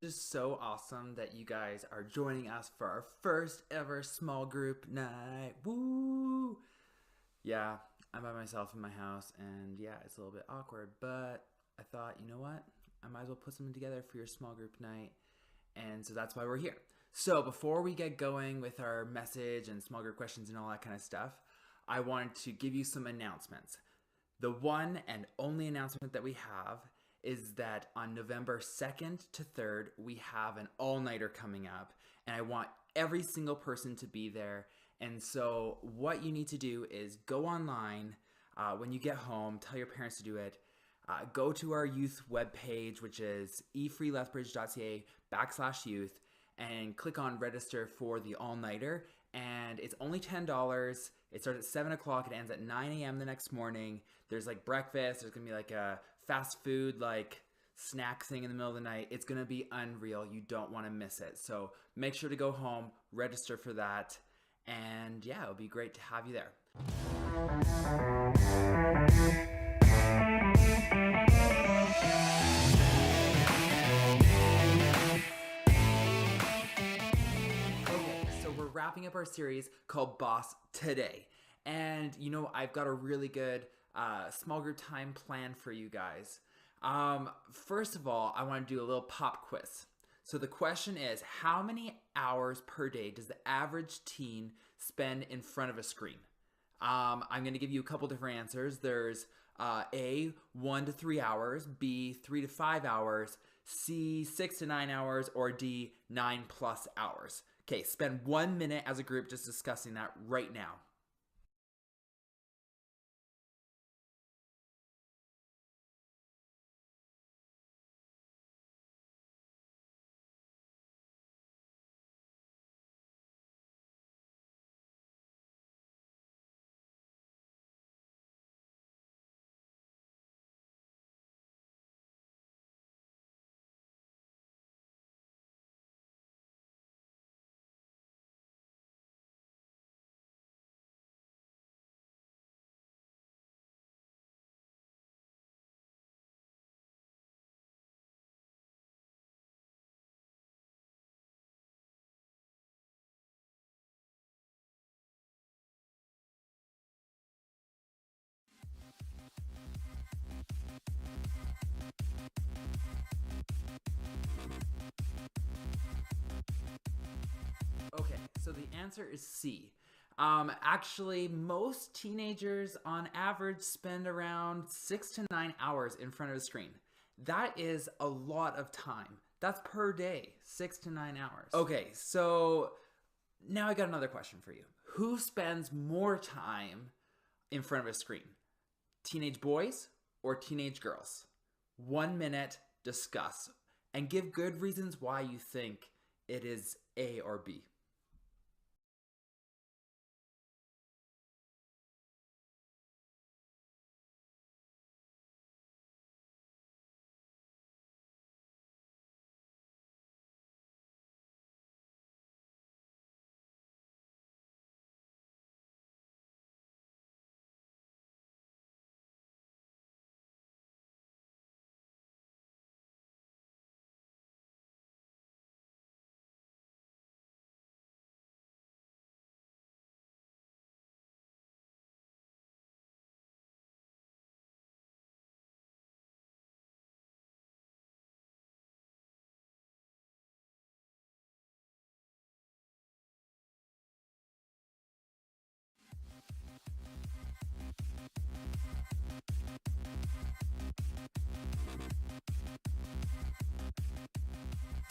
It is so awesome that you guys are joining us for our first ever small group night. Woo! Yeah, I'm by myself in my house, and yeah, it's a little bit awkward, but I thought, you know what? I might as well put something together for your small group night, and so that's why we're here. So, before we get going with our message and small group questions and all that kind of stuff, I wanted to give you some announcements. The one and only announcement that we have is that on November 2nd to 3rd, we have an all nighter coming up, and I want every single person to be there. And so, what you need to do is go online when you get home, tell your parents to do it. Go to our youth webpage, which is efreelethbridge.ca/youth, and click on register for the all nighter. And it's only $10. It starts at 7 o'clock. It ends at 9 a.m. the next morning. There's like breakfast. There's going to be like a fast food, like snack thing in the middle of the night. It's going to be unreal. You don't want to miss it. So make sure to go home, register for that. And yeah, it'll be great to have you there. Okay, so we're wrapping up our series called Boss Today. And I've got a really good small group time plan for you guys. First of all, I want to do a little pop quiz. So the question is, how many hours per day does the average teen spend in front of a screen? I'm going to give you a couple different answers. There's A, 1 to 3 hours, B, 3 to 5 hours, C, 6 to 9 hours, or D, 9+ hours. Okay, spend 1 minute as a group just discussing that right now. Okay, so the answer is C. Actually, most teenagers on average spend around 6 to 9 hours in front of a screen. That is a lot of time. That's per day, 6 to 9 hours. Okay, so now I got another question for you. Who spends more time in front of a screen? Teenage boys or teenage girls? 1 minute, discuss, and give good reasons why you think it is A or B.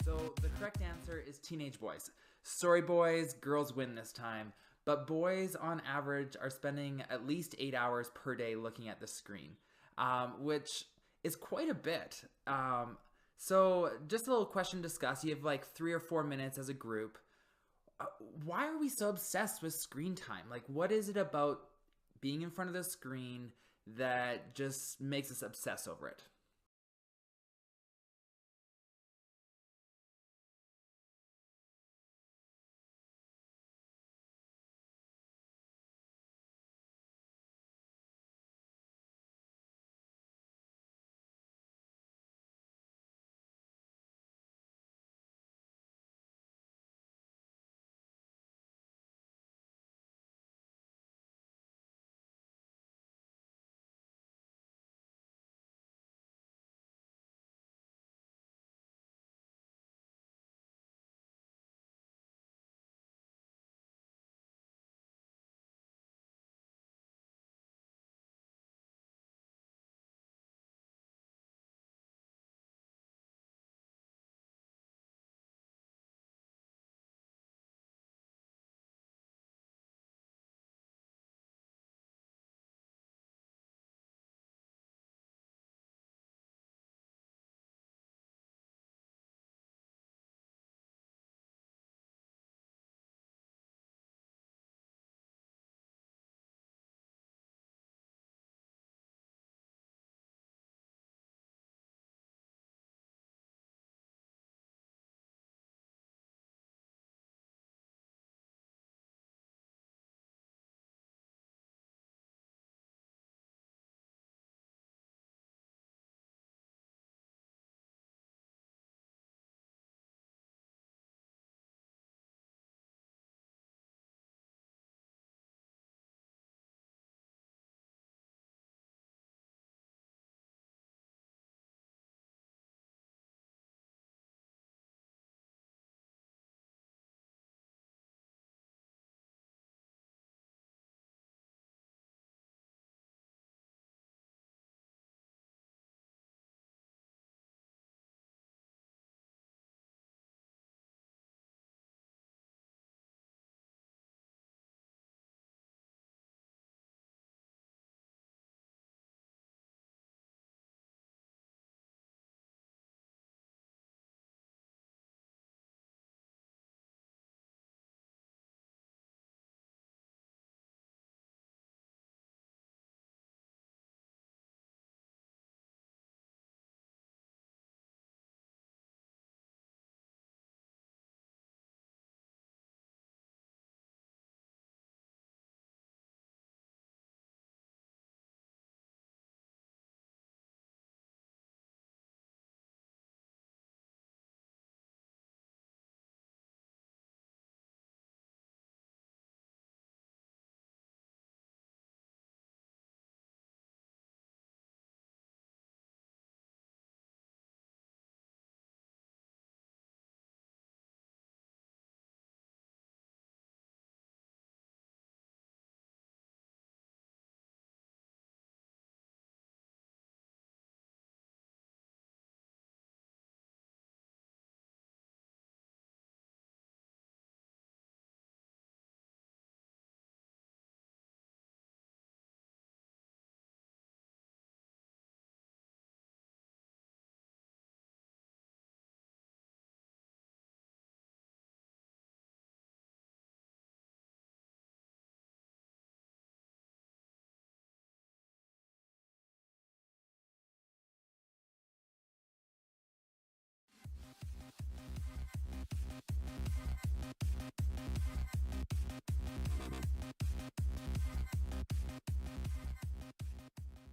So the correct answer is teenage boys. Sorry, boys, girls win this time. But boys, on average, are spending at least 8 hours per day looking at the screen, which is quite a bit. So, just a little question to discuss. You have like 3 or 4 minutes as a group. Uh, why are we so obsessed with screen time? Like, what is it about being in front of the screen that just makes us obsess over it?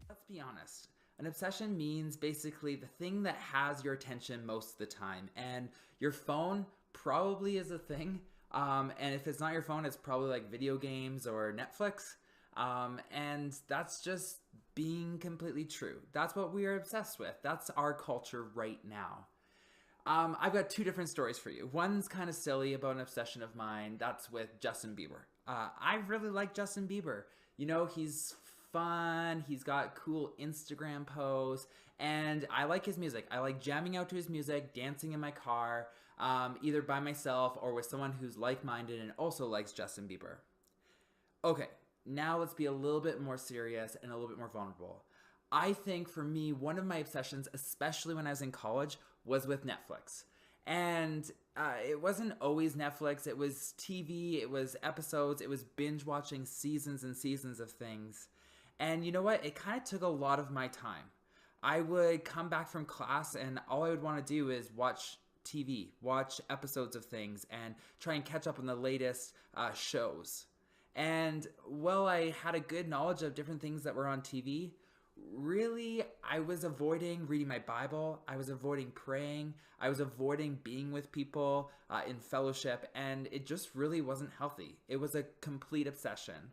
Let's be honest. An obsession means basically the thing that has your attention most of the time. And your phone probably is a thing. And if it's not your phone, it's probably like video games or Netflix. And that's just being completely true. That's what we are obsessed with. That's our culture right now. I've got two different stories for you. One's kind of silly about an obsession of mine. That's with Justin Bieber. I really like Justin Bieber. You know, he's fun. He's got cool Instagram posts, and I like his music. I like jamming out to his music, dancing in my car, either by myself or with someone who's like-minded and also likes Justin Bieber. Okay, now let's be a little bit more serious and a little bit more vulnerable. I think for me, one of my obsessions, especially when I was in college, was with Netflix. And it wasn't always Netflix, it was TV, it was episodes, it was binge watching seasons and seasons of things. And you know what? It kind of took a lot of my time. I would come back from class and all I would want to do is watch TV, watch episodes of things, and try and catch up on the latest shows. And while I had a good knowledge of different things that were on TV, really I was avoiding reading my Bible, I was avoiding praying, I was avoiding being with people in fellowship, and it just really wasn't healthy. It was a complete obsession.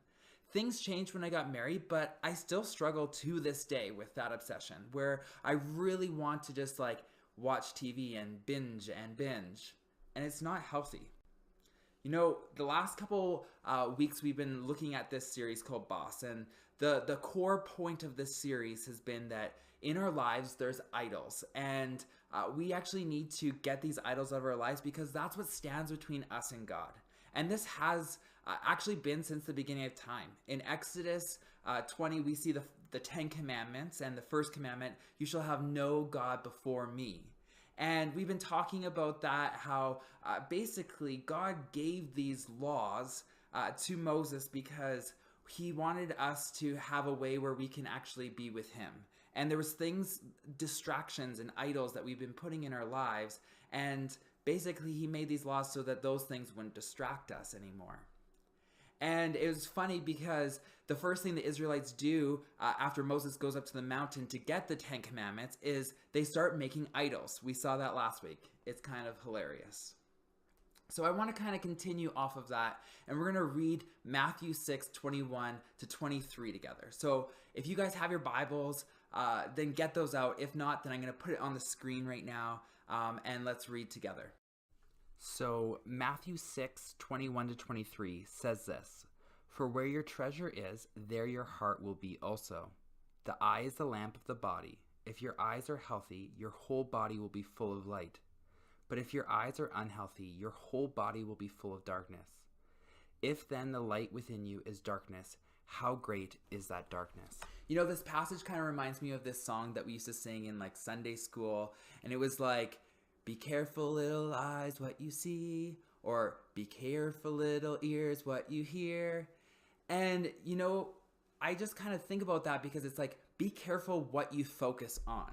Things changed when I got married, but I still struggle to this day with that obsession where I really want to just like watch TV and binge, and it's not healthy. You know, the last couple weeks we've been looking at this series called Boss, and the core point of this series has been that in our lives there's idols, and we actually need to get these idols out of our lives because that's what stands between us and God. And this has actually been since the beginning of time. In Exodus 20, we see the 10 Commandments, and the first commandment, you shall have no God before me. And we've been talking about that, how basically God gave these laws to Moses because he wanted us to have a way where we can actually be with him. And there was things, distractions and idols that we've been putting in our lives, and basically he made these laws so that those things wouldn't distract us anymore. And it was funny because the first thing the Israelites do after Moses goes up to the mountain to get the 10 Commandments is they start making idols. We saw that last week. It's kind of hilarious. So I want to kind of continue off of that, and we're going to read Matthew 6:21 to 23 together. So if you guys have your Bibles, then get those out. If not, then I'm going to put it on the screen right now, and let's read together. So Matthew 6:21 to 23 says this: "For where your treasure is, there your heart will be also. The eye is the lamp of the body. If your eyes are healthy, your whole body will be full of light. But if your eyes are unhealthy, your whole body will be full of darkness. If then the light within you is darkness, how great is that darkness?" You know, this passage kind of reminds me of this song that we used to sing in like Sunday school, and it was like, "Be careful, little eyes, what you see," or "Be careful, little ears, what you hear." And, you know, I just kind of think about that because it's like, be careful what you focus on.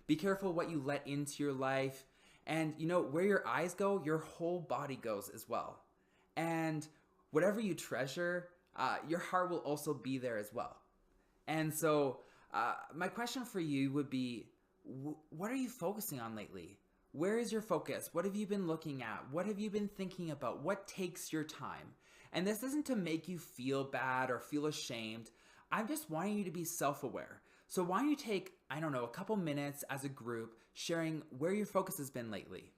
Be careful what you let into your life. And, you know, where your eyes go, your whole body goes as well. And whatever you treasure, your heart will also be there as well. And so my question for you would be, what are you focusing on lately? Where is your focus? What have you been looking at? What have you been thinking about? What takes your time? And this isn't to make you feel bad or feel ashamed. I'm just wanting you to be self-aware. So why don't you take, I don't know, a couple minutes as a group sharing where your focus has been lately?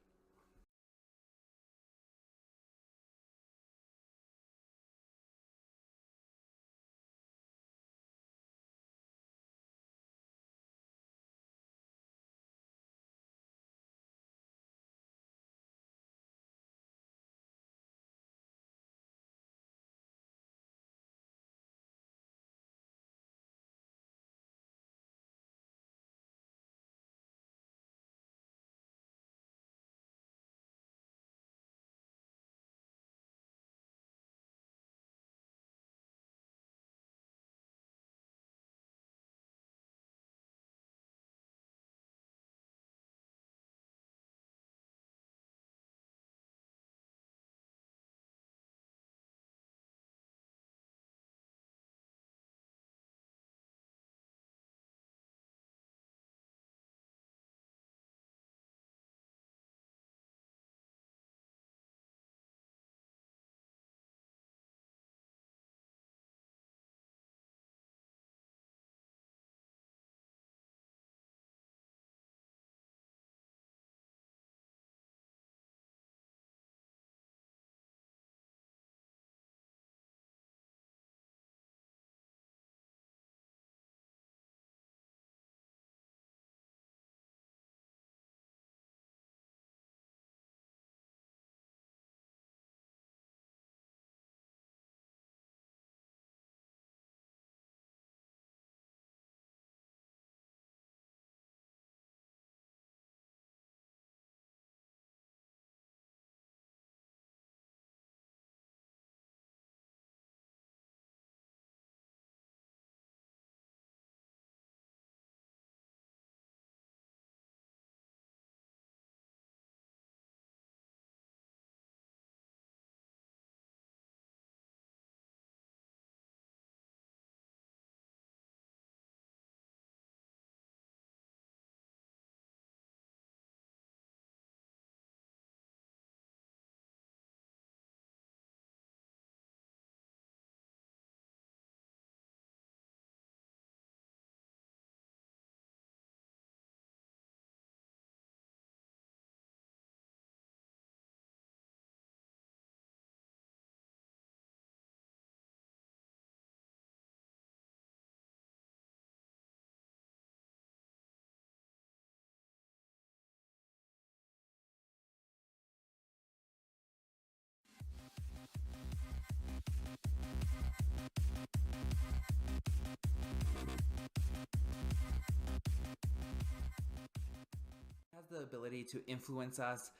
Has the ability to influence us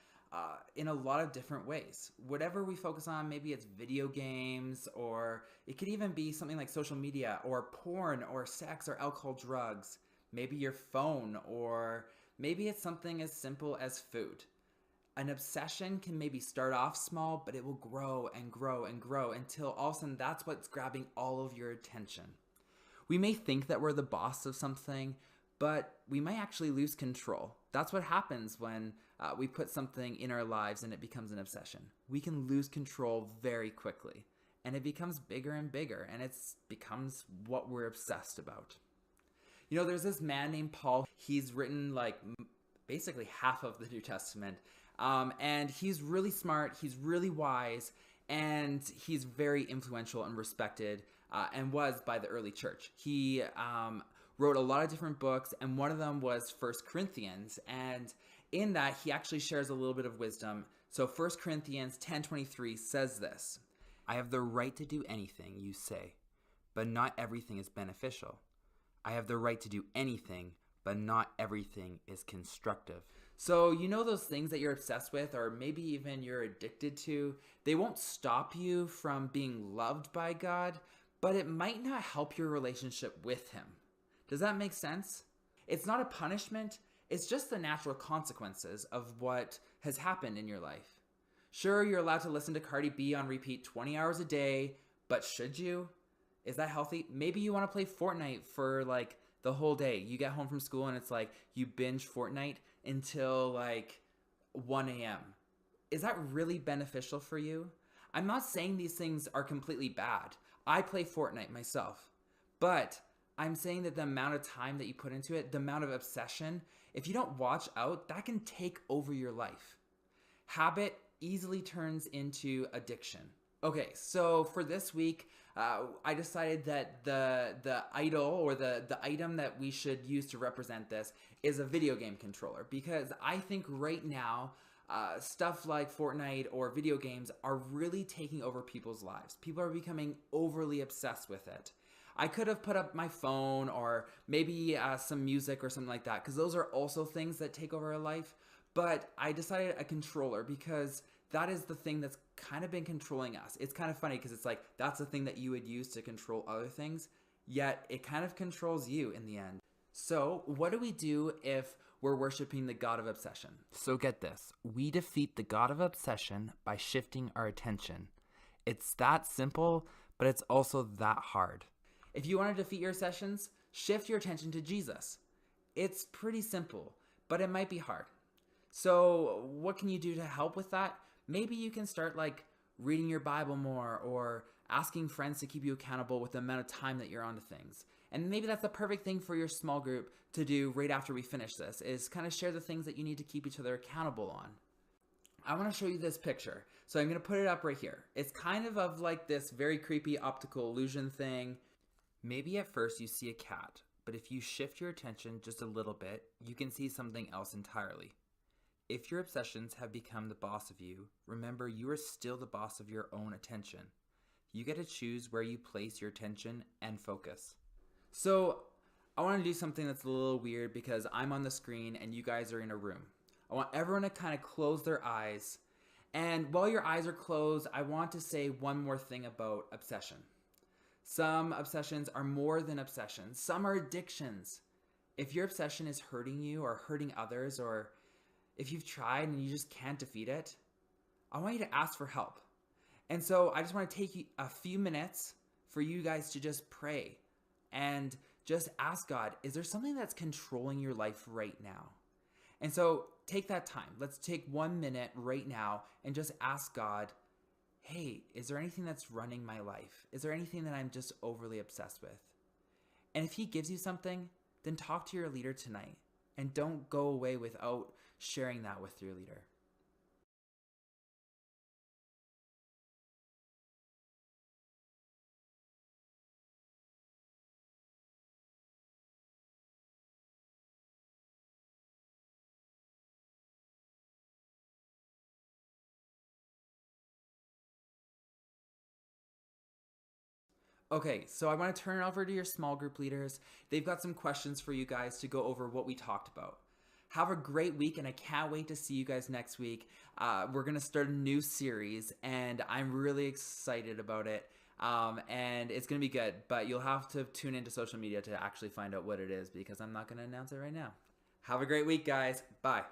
in a lot of different ways. Whatever we focus on, maybe it's video games, or it could even be something like social media, or porn, or sex, or alcohol, drugs. Maybe your phone, or maybe it's something as simple as food. An obsession can maybe start off small, but it will grow and grow and grow until all of a sudden that's what's grabbing all of your attention. We may think that we're the boss of something, but we might actually lose control. That's what happens when we put something in our lives and it becomes an obsession. We can lose control very quickly, and it becomes bigger and bigger, and it becomes what we're obsessed about. You know, there's this man named Paul. He's written like basically half of the New Testament, and he's really smart, he's really wise, and he's very influential and respected, and was by the early church. He wrote a lot of different books, and one of them was First Corinthians, and in that he actually shares a little bit of wisdom. So 1 Corinthians 10:23 says this: I have the right to do anything you say, but not everything is beneficial. I have the right to do anything, but not everything is constructive. So you know those things that you're obsessed with, or maybe even you're addicted to, they won't stop you from being loved by God, but it might not help your relationship with Him. Does that make sense? It's not a punishment, it's just the natural consequences of what has happened in your life. Sure, you're allowed to listen to Cardi B on repeat 20 hours a day, but should you? Is that healthy? Maybe you want to play Fortnite for like the whole day. You get home from school and it's like you binge Fortnite until like 1 a.m. Is that really beneficial for you? I'm not saying these things are completely bad. I play Fortnite myself, but I'm saying that the amount of time that you put into it, the amount of obsession, if you don't watch out, that can take over your life. Habit easily turns into addiction. Okay, so for this week, I decided that the idol, or the item that we should use to represent this, is a video game controller, because I think right now stuff like Fortnite or video games are really taking over people's lives. People are becoming overly obsessed with it. I could have put up my phone, or maybe some music or something like that, because those are also things that take over our life. But I decided a controller, because that is the thing that's kind of been controlling us. It's kind of funny because it's like that's the thing that you would use to control other things, yet it kind of controls you in the end. So what do we do if we're worshiping the God of obsession? So get this, we defeat the God of obsession by shifting our attention. It's that simple, but it's also that hard. If you want to defeat your obsessions, shift your attention to Jesus. It's pretty simple, but it might be hard. So what can you do to help with that? Maybe you can start like reading your Bible more, or asking friends to keep you accountable with the amount of time that you're on to things. And maybe that's the perfect thing for your small group to do right after we finish this, is kind of share the things that you need to keep each other accountable on. I want to show you this picture. So I'm going to put it up right here. It's kind of like this very creepy optical illusion thing. Maybe at first you see a cat, but if you shift your attention just a little bit, you can see something else entirely. If your obsessions have become the boss of you, remember you are still the boss of your own attention. You get to choose where you place your attention and focus. So I want to do something that's a little weird, because I'm on the screen and you guys are in a room. I want everyone to kind of close their eyes. And while your eyes are closed, I want to say one more thing about obsession. Some obsessions are more than obsessions. Some are addictions. If your obsession is hurting you or hurting others, or if you've tried and you just can't defeat it, I want you to ask for help. And so I just want to take a few minutes for you guys to just pray and just ask God, is there something that's controlling your life right now? And so take that time. Let's take 1 minute right now and just ask God, hey, is there anything that's running my life? Is there anything that I'm just overly obsessed with? And if He gives you something, then talk to your leader tonight, and don't go away without sharing that with your leader. Okay, so I want to turn it over to your small group leaders. They've got some questions for you guys to go over what we talked about. Have a great week, and I can't wait to see you guys next week. We're going to start a new series, and I'm really excited about it. And it's going to be good, but you'll have to tune into social media to actually find out what it is because I'm not going to announce it right now. Have a great week, guys. Bye.